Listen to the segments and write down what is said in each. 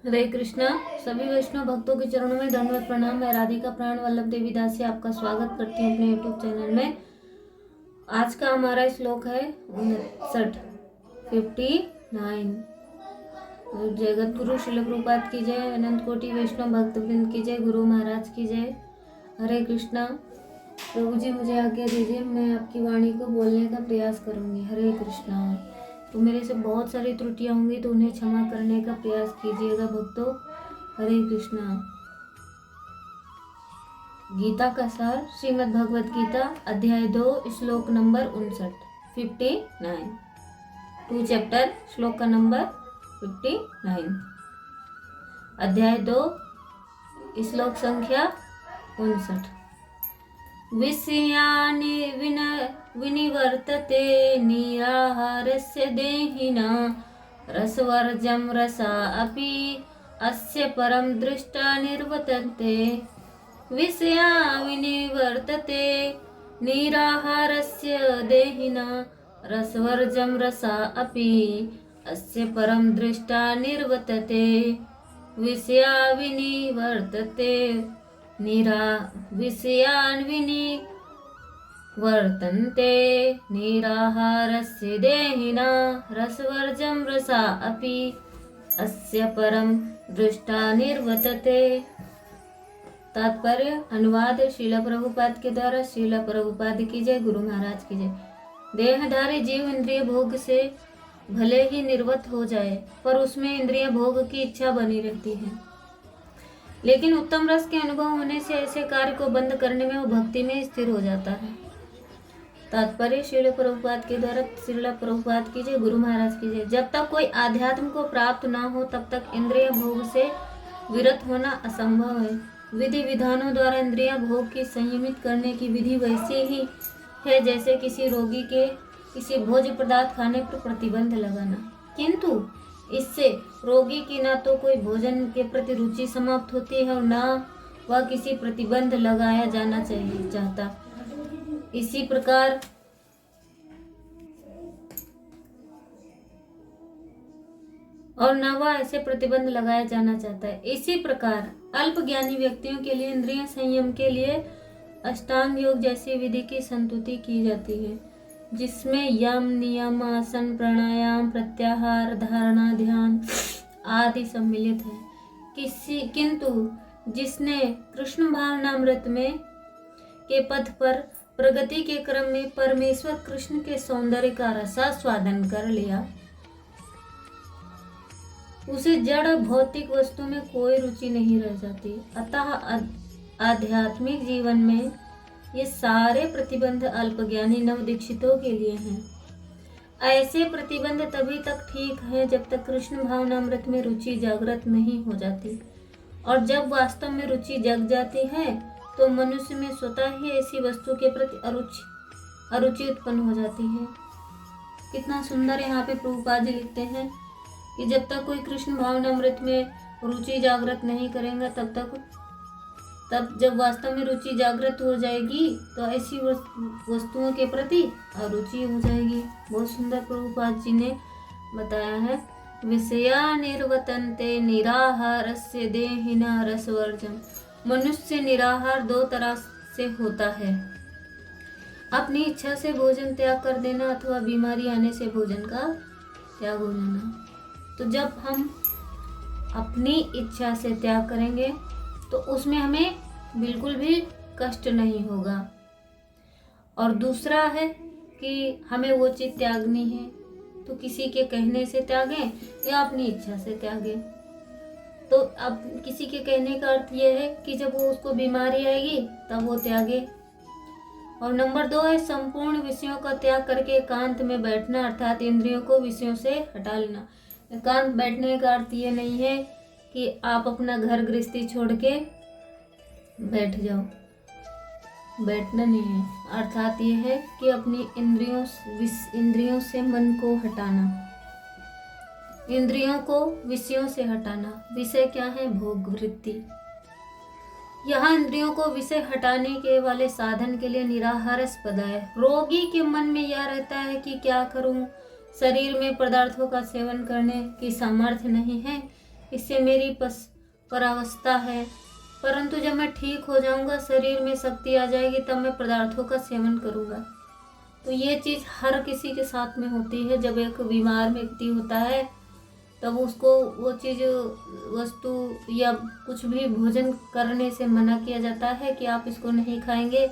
हरे कृष्णा। सभी वैष्णव भक्तों के चरणों में दंडवत प्रणाम। मैं राधिका प्राण वल्लभ देवी दास से आपका स्वागत करती हूँ अपने यूट्यूब चैनल में। आज का हमारा श्लोक है 59। जगत गुरु श्रील प्रभुपाद की जय। अनंत कोटि वैष्णव भक्त वृंद की जय। गुरु महाराज की जय। हरे कृष्णा। प्रभु जी मुझे आज्ञा दीजिए, मैं आपकी वाणी को बोलने का प्रयास करूंगी। हरे कृष्णा। तो मेरे से बहुत सारी त्रुटियां होंगी तो उन्हें क्षमा करने का प्रयास कीजिएगा भक्तों। हरे कृष्णा। गीता का सार श्रीमद् भगवत गीता अध्याय 2 श्लोक नंबर 59। 2 चैप्टर श्लोक का नंबर 59। अध्याय 2 श्लोक संख्या 59। विषयानि विनिवर्तते निराहारस्य देहिना रसवर्जं रसा अपि अस्य परं दृष्टा निर्वर्तन्ते। विषया विनिवर्तते निराहारस्य देहिना रसवर्जं रसा अपि अस्य परं दृष्टा निर्वर्तते। विषया विनिवर्तते विषयान् विनिवर्तन्ते निराहारस्य देहिना रसवर्जं रसा अपि अस्य परं दृष्टा निर्वर्तते। तात्पर्य अनुवाद श्रील प्रभुपाद के द्वारा। श्रील प्रभुपाद की जय। गुरु महाराज की जय। देहधारी जीव इंद्रिय भोग से भले ही निर्वत हो जाए पर उसमें इंद्रिय भोग की इच्छा बनी रहती है, लेकिन उत्तम रस के अनुभव होने से ऐसे कार्य को बंद करने में वो भक्ति में स्थिर हो जाता है। तात्पर्य श्रील प्रभुपाद के द्वारा। श्रील प्रभुपाद की जय। गुरु महाराज की जय। जब तक कोई आध्यात्म को प्राप्त ना हो तब तक इंद्रिय भोग से विरत होना असंभव है। विधि विधानों द्वारा इंद्रिय भोग की संयमित करने की विधि वैसी ही है जैसे किसी रोगी के किसी भोज्य पदार्थ खाने पर प्रतिबंध लगाना, किंतु इससे रोगी की ना तो कोई भोजन के प्रति रुचि समाप्त होती है और ना वह किसी प्रतिबंध लगाया जाना चाहिए चाहता। इसी प्रकार और न वह ऐसे प्रतिबंध लगाया जाना चाहता है। इसी प्रकार अल्प ज्ञानी व्यक्तियों के लिए इंद्रिय संयम के लिए अष्टांग योग जैसी विधि की संतुति की जाती है, जिसमें यम नियम आसन प्राणायाम प्रत्याहार धारणा ध्यान आदि सम्मिलित है। किंतु जिसने कृष्ण भावनामृत में के पथ पर प्रगति के क्रम में परमेश्वर कृष्ण के सौंदर्य का रसास्वादन कर लिया, उसे जड़ भौतिक वस्तु में कोई रुचि नहीं रह जाती। अतः आध्यात्मिक जीवन में ये सारे प्रतिबंध अल्पज्ञानी नवदीक्षितों के लिए हैं। ऐसे प्रतिबंध तभी तक ठीक है जब तक कृष्ण भावनामृत में रुचि जागृत नहीं हो जाती, और जब वास्तव में रुचि जग जाती है तो मनुष्य में स्वतः ही ऐसी वस्तु के प्रति अरुचि उत्पन्न हो जाती है। कितना सुंदर यहाँ पे प्रभुपाद जी लिखते हैं कि जब तक कोई कृष्ण भावनामृत में रुचि जागृत नहीं करेगा तब जब वास्तव में रुचि जागृत हो जाएगी तो ऐसी वस्तुओं के प्रति अरुचि हो जाएगी। बहुत सुंदर प्रभुपाद जी ने बताया है। विषया निर्वर्तन्ते निराहारस्य देहिना रसवर्जम। मनुष्य निराहार दो तरह से होता है, अपनी इच्छा से भोजन त्याग कर देना अथवा बीमारी आने से भोजन का त्याग हो जाना। तो जब हम अपनी इच्छा से त्याग करेंगे तो उसमें हमें बिल्कुल भी कष्ट नहीं होगा। और दूसरा है कि हमें वो चीज़ त्यागनी है तो किसी के कहने से त्यागें या अपनी इच्छा से त्यागें। तो अब किसी के कहने का अर्थ ये है कि जब वो उसको बीमारी आएगी तब वो त्यागे। और नंबर 2 है संपूर्ण विषयों का त्याग करके एकांत में बैठना, अर्थात इंद्रियों को विषयों से हटा लेना। एकांत बैठने का अर्थ ये नहीं है कि आप अपना घर गृहस्थी छोड़ के बैठ जाओ, बैठना नहीं है। अर्थात ये है कि अपनी इंद्रियों से मन को हटाना, इंद्रियों को विषयों से हटाना। विषय क्या है? भोग वृत्ति। यहाँ इंद्रियों को विषय हटाने के वाले साधन के लिए निराहारस पद है। रोगी के मन में यह रहता है कि क्या करूं, शरीर में पदार्थों का सेवन करने की सामर्थ्य नहीं है, इससे मेरी परावस्था है। परंतु जब मैं ठीक हो जाऊंगा, शरीर में शक्ति आ जाएगी, तब मैं पदार्थों का सेवन करूंगा। तो ये चीज़ हर किसी के साथ में होती है। जब एक बीमार व्यक्ति होता है तब उसको वो चीज़, वस्तु या कुछ भी भोजन करने से मना किया जाता है कि आप इसको नहीं खाएंगे।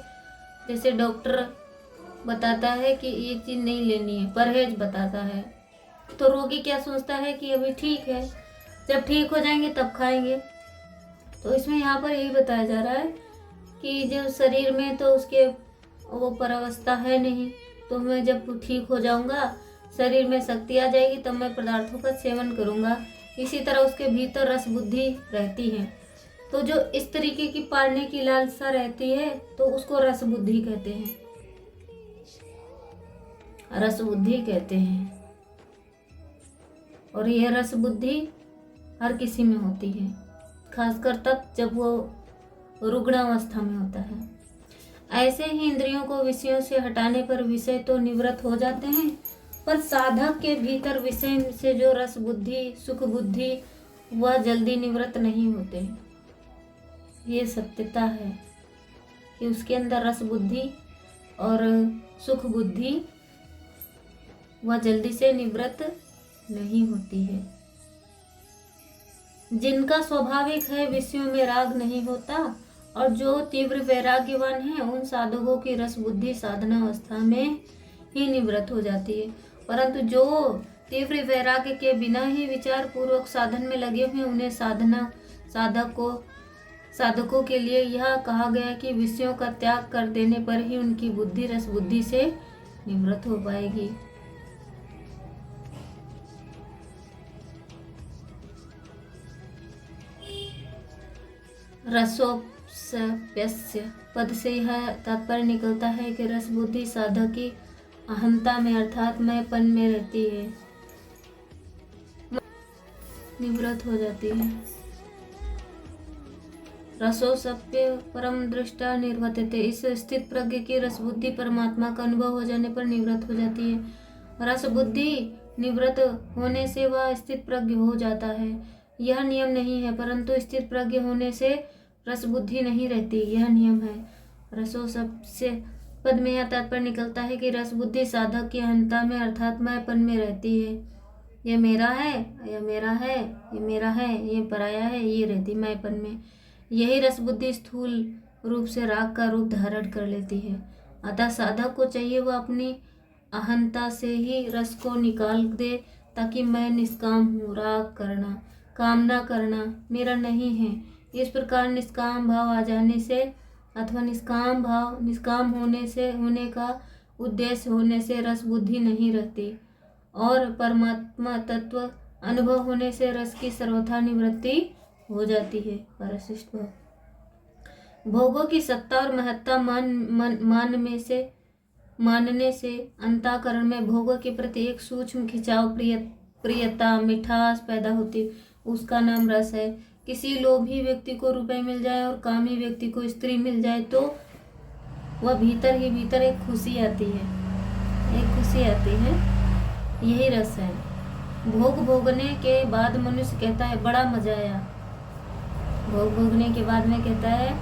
जैसे डॉक्टर बताता है कि ये चीज़ नहीं लेनी है, परहेज बताता है, तो रोगी क्या सोचता है कि अभी ठीक है, जब ठीक हो जाएंगे तब खाएंगे। तो इसमें यहाँ पर यही बताया जा रहा है कि जो शरीर में तो उसके वो परावस्था है नहीं, तो मैं जब ठीक हो जाऊंगा, शरीर में शक्ति आ जाएगी, तब मैं पदार्थों का सेवन करूंगा। इसी तरह उसके भीतर रस बुद्धि रहती है। तो जो इस तरीके की पालने की लालसा रहती है तो उसको रस बुद्धि कहते हैं, रस बुद्धि कहते हैं। और यह रस बुद्धि हर किसी में होती है, खासकर तब जब वो रुग्णावस्था में होता है। ऐसे ही इंद्रियों को विषयों से हटाने पर विषय तो निवृत्त हो जाते हैं, पर साधक के भीतर विषय से जो रस बुद्धि, सुख बुद्धि, वह जल्दी निवृत्त नहीं होते। ये सत्यता है कि उसके अंदर रस बुद्धि और सुख बुद्धि वह जल्दी से निवृत्त नहीं होती है। जिनका स्वाभाविक है विषयों में राग नहीं होता, और जो तीव्र वैराग्यवान है, उन साधकों की रस बुद्धि साधना अवस्था में ही निवृत्त हो जाती है। परंतु जो तीव्र वैराग्य के बिना ही विचार पूर्वक साधन में लगे हुए, उन्हें साधकों के लिए यह कहा गया कि विषयों का त्याग कर देने पर ही उनकी बुद्धि रस बुद्धि से निवृत्त हो पाएगी। रसोपस्यप्य पद से यह तात्पर्य निकलता है कि रस बुद्धि साधक की अहंता में अर्थात मैंपन में रहती है, निवृत्त हो जाती है। रसोसप्य परम दृष्टा निर्वर्तते, इस स्थित प्रज्ञ की रस बुद्धि परमात्मा का अनुभव हो जाने पर निवृत्त हो जाती है। रस बुद्धि निवृत्त होने से वह स्थित प्रज्ञ हो जाता है, यह नियम नहीं है, परंतु स्थित प्रज्ञ होने से रस बुद्धि नहीं रहती, यह नियम है। रसोसप्य पद में यह तात्पर्य निकलता है कि रस बुद्धि साधक की अहंता में अर्थात मैंपन में रहती है। यह मेरा है, यह मेरा है, ये मेरा है, ये पराया है, ये रहती मैंपन में। यही रस बुद्धि स्थूल रूप से राग का रूप धारण कर लेती है। अतः साधक को चाहिए वह अपनी अहंता से ही रस को निकाल दे, ताकि मैं निष्काम हूँ, राग करना, कामना करना मेरा नहीं है। इस प्रकार निष्काम भाव आ जाने से अथवा निष्काम होने का उद्देश्य होने से रस बुद्धि नहीं रहती, और परमात्मा तत्व अनुभव होने से रस की सर्वथा निवृत्ति हो जाती है। परशिष्ट भाव भोगों की सत्ता और महत्ता मानने से अंतःकरण में भोगों के प्रति एक सूक्ष्म खिंचाव, प्रियता, मिठास पैदा होती, उसका नाम रस है। किसी लोभी व्यक्ति को रुपए मिल जाए और कामी व्यक्ति को स्त्री मिल जाए तो वह भीतर ही भीतर एक खुशी आती है, यही रस है। भोग भोगने के बाद मनुष्य कहता है बड़ा मजा आया, भोग भोगने के बाद में कहता है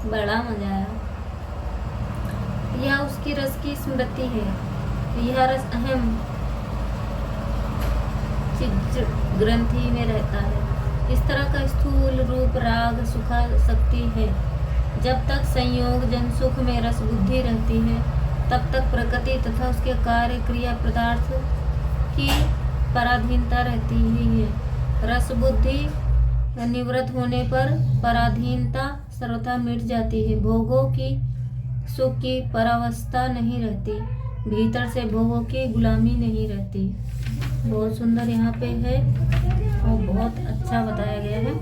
बड़ा मजा आया, यह उसकी रस की स्मृति है। यह रस अहम चित्त ग्रंथि में रहता है। इस तरह का स्थूल रूप राग सुखासक्ति है। जब तक संयोग जन सुख में रस बुद्धि रहती है, तब तक प्रकृति तथा उसके कार्य क्रिया पदार्थ की पराधीनता रहती ही है। रस बुद्धि निवृत्त होने पर पराधीनता सर्वथा मिट जाती है। भोगों की सुख की परावस्था नहीं रहती, भीतर से भोगों की गुलामी नहीं रहती। बहुत सुंदर यहाँ पे है और बहुत अच्छा बताया गया है।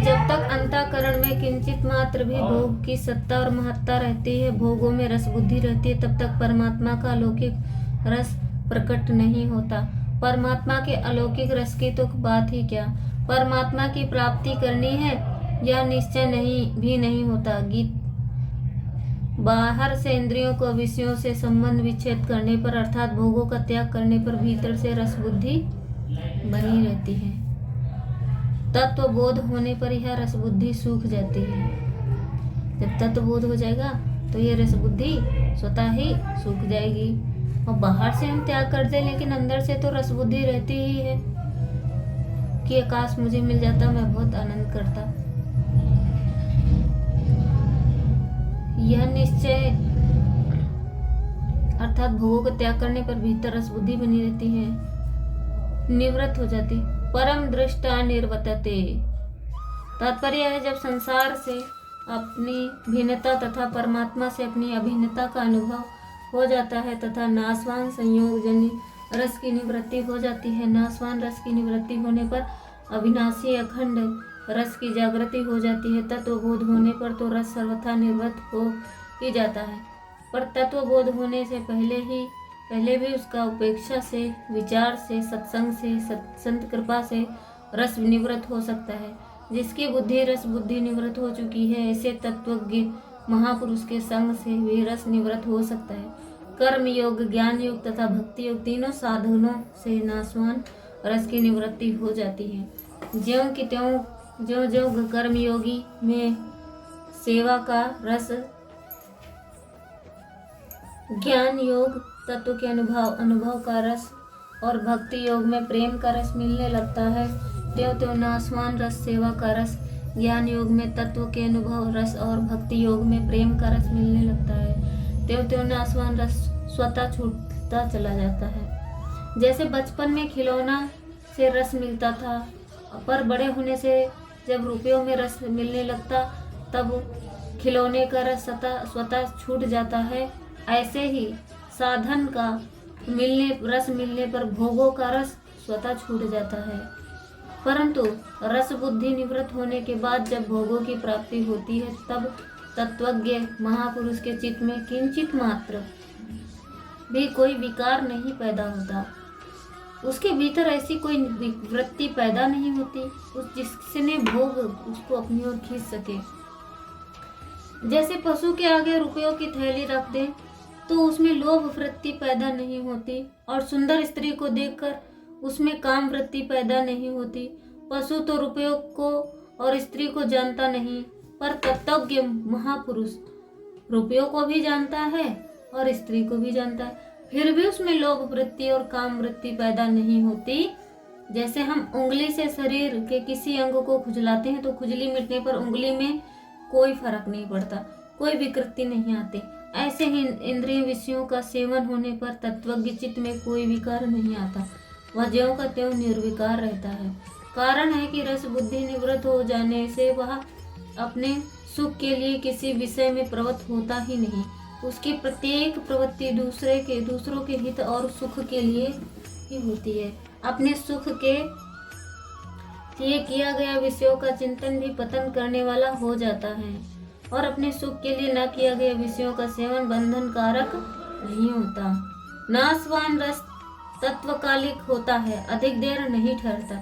जब तक अंतःकरण में किंचित मात्र भी भोग की सत्ता और महत्ता रहती है, भोगों में रस बुद्धि रहती है, तब तक परमात्मा का अलौकिक रस प्रकट नहीं होता। परमात्मा के अलौकिक रस की तो बात ही क्या, परमात्मा की प्राप्ति करनी है यह निश्चय नहीं होता। गीत बाहर से इंद्रियों को विषयों से संबंध विच्छेद करने पर अर्थात भोगों का त्याग करने पर भीतर से रस बुद्धि बनी रहती है। तत्व बोध होने पर यह रस बुद्धि सूख जाती है। जब तत्व बोध हो जाएगा तो यह रस बुद्धि स्वतः ही सूख जाएगी। और बाहर से हम त्याग कर दें, लेकिन अंदर से तो रस बुद्धि रहती ही है कि आकाश मुझे मिल जाता, मैं बहुत आनंद करता। यह निश्चय अर्थात भोगों का त्याग करने पर भीतर रस बुद्धि बनी रहती है, निवृत्त हो जाती। परम दृष्टा निर्वर्तते, तात्पर्य है जब संसार से अपनी भिन्नता तथा परमात्मा से अपनी अभिन्नता का अनुभव हो जाता है तथा नाशवान संयोग जन्य रस की निवृत्ति हो जाती है। नाशवान रस की निवृत्ति होने पर अविनाशी अखंड रस की जागृति हो जाती है। तत्वबोध होने पर तो रस सर्वथा निवृत्त हो ही जाता है, पर तत्वबोध होने से पहले भी उसका उपेक्षा से, विचार से, सत्संग से, संत कृपा से रस निवृत्त हो सकता है। जिसकी बुद्धि रस बुद्धि निवृत्त हो चुकी है, ऐसे तत्वज्ञ महापुरुष के संग से भी रस निवृत्त हो सकता है। कर्म योग, ज्ञान योग तथा भक्ति योग तीनों साधनों से नाशवान रस की निवृत्ति हो जाती है। ज्यों की त्यों ज्यों कर्म योगी में सेवा का रस, ज्ञान योग तत्व के अनुभव का रस और भक्ति योग में प्रेम का रस मिलने लगता है, त्यों नाशवान रस, सेवा का रस, ज्ञान योग में तत्व के अनुभव रस और भक्ति योग में प्रेम का रस मिलने लगता है, त्यों नाशवान रस स्वतः छूटता चला जाता है। जैसे बचपन में खिलौना से रस मिलता था, पर बड़े होने से जब रुपयों में रस मिलने लगता तब खिलौने का रस स्वतः छूट जाता है, ऐसे ही साधन का रस मिलने पर भोगों का रस स्वतः छूट जाता है। परंतु रस बुद्धि निवृत्त होने के बाद जब भोगों की प्राप्ति होती है तब तत्वज्ञ महापुरुष के चित्त में किंचित मात्र भी कोई विकार नहीं पैदा होता। उसके भीतर ऐसी कोई वृत्ति पैदा नहीं होती जिसने भोग उसको अपनी ओर खींच सके। जैसे पशु के आगे रुपयों की थैली रख दें तो उसमें लोभ वृत्ति पैदा नहीं होती, और सुंदर स्त्री को देखकर उसमें काम वृत्ति पैदा नहीं होती। पशु तो रुपयों को और स्त्री को जानता नहीं, पर तत्वज्ञ महापुरुष रुपयों को भी जानता है और स्त्री को भी जानता है, फिर भी उसमें लोभ वृत्ति और काम वृत्ति पैदा नहीं होती। जैसे हम उंगली से शरीर के किसी अंग को खुजलाते हैं तो खुजली मिटने पर उंगली में कोई फर्क नहीं पड़ता, कोई विकृति नहीं आती। ऐसे ही इंद्रिय विषयों का सेवन होने पर तत्वज्ञ चित्त में कोई विकार नहीं आता, वह ज्यों का त्यों निर्विकार रहता है। कारण है कि रस बुद्धि निवृत्त हो जाने से वह अपने सुख के लिए किसी विषय में प्रवृत्त होता ही नहीं। उसकी प्रत्येक प्रवृत्ति दूसरों के हित और सुख के लिए ही होती है। अपने सुख के लिए किया गया विषयों का चिंतन भी पतन करने वाला हो जाता है, और अपने सुख के लिए न किया गया विषयों का सेवन बंधन कारक नहीं होता। नाशवान रस तत्वकालिक होता है, अधिक देर नहीं ठहरता।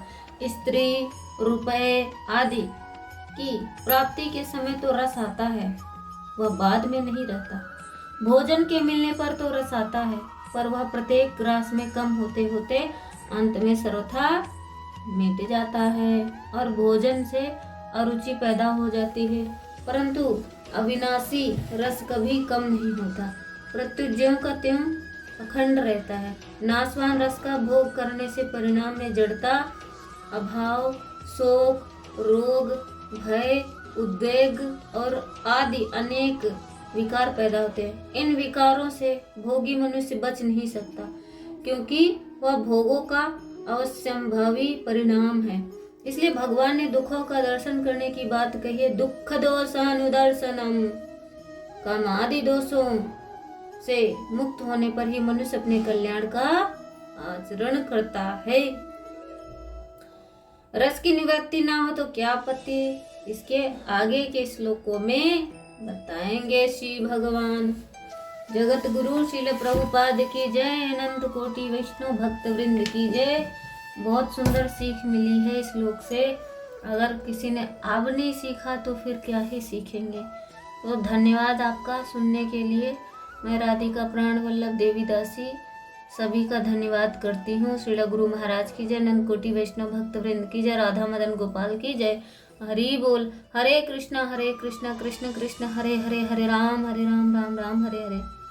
स्त्री, रुपए आदि की प्राप्ति के समय तो रस आता है, वह बाद में नहीं रहता। भोजन के मिलने पर तो रस आता है, पर वह प्रत्येक ग्रास में कम होते होते अंत में सर्वथा मिट जाता है और भोजन से अरुचि पैदा हो जाती है। परंतु अविनाशी रस कभी कम नहीं होता, प्रत्युत ज्यों का त्यों अखंड रहता है। नाशवान रस का भोग करने से परिणाम में जड़ता, अभाव, शोक, रोग, भय, उद्वेग और आदि अनेक विकार पैदा होते हैं। इन विकारों से भोगी मनुष्य बच नहीं सकता, क्योंकि वह भोगों का अवश्यंभावी परिणाम है। इसलिए भगवान ने दुखों का दर्शन करने की बात कही है। दुख दोषानुदर्शनम, काम आदि दोषों से मुक्त होने पर ही मनुष्य अपने कल्याण का आचरण करता है। रस की निवृत्ति ना हो तो क्या आपत्ति, इसके आगे के श्लोकों में बताएंगे श्री भगवान। जगत गुरु श्रील प्रभुपाद की जय, अनंत कोटि वैष्णव भक्त वृंद की जय। बहुत सुंदर सीख मिली है इस श्लोक से। अगर किसी ने अब नहीं सीखा तो फिर क्या ही सीखेंगे। तो धन्यवाद आपका सुनने के लिए। मैं राधिका प्राण वल्लभ देवी दासी सभी का धन्यवाद करती हूँ। श्रील गुरु महाराज की जय, नंद कोटि वैष्णव भक्त वृंद की जय, राधा मदन गोपाल की जय। हरि बोल। हरे कृष्णा कृष्ण कृष्ण हरे हरे, हरे राम राम राम हरे हरे।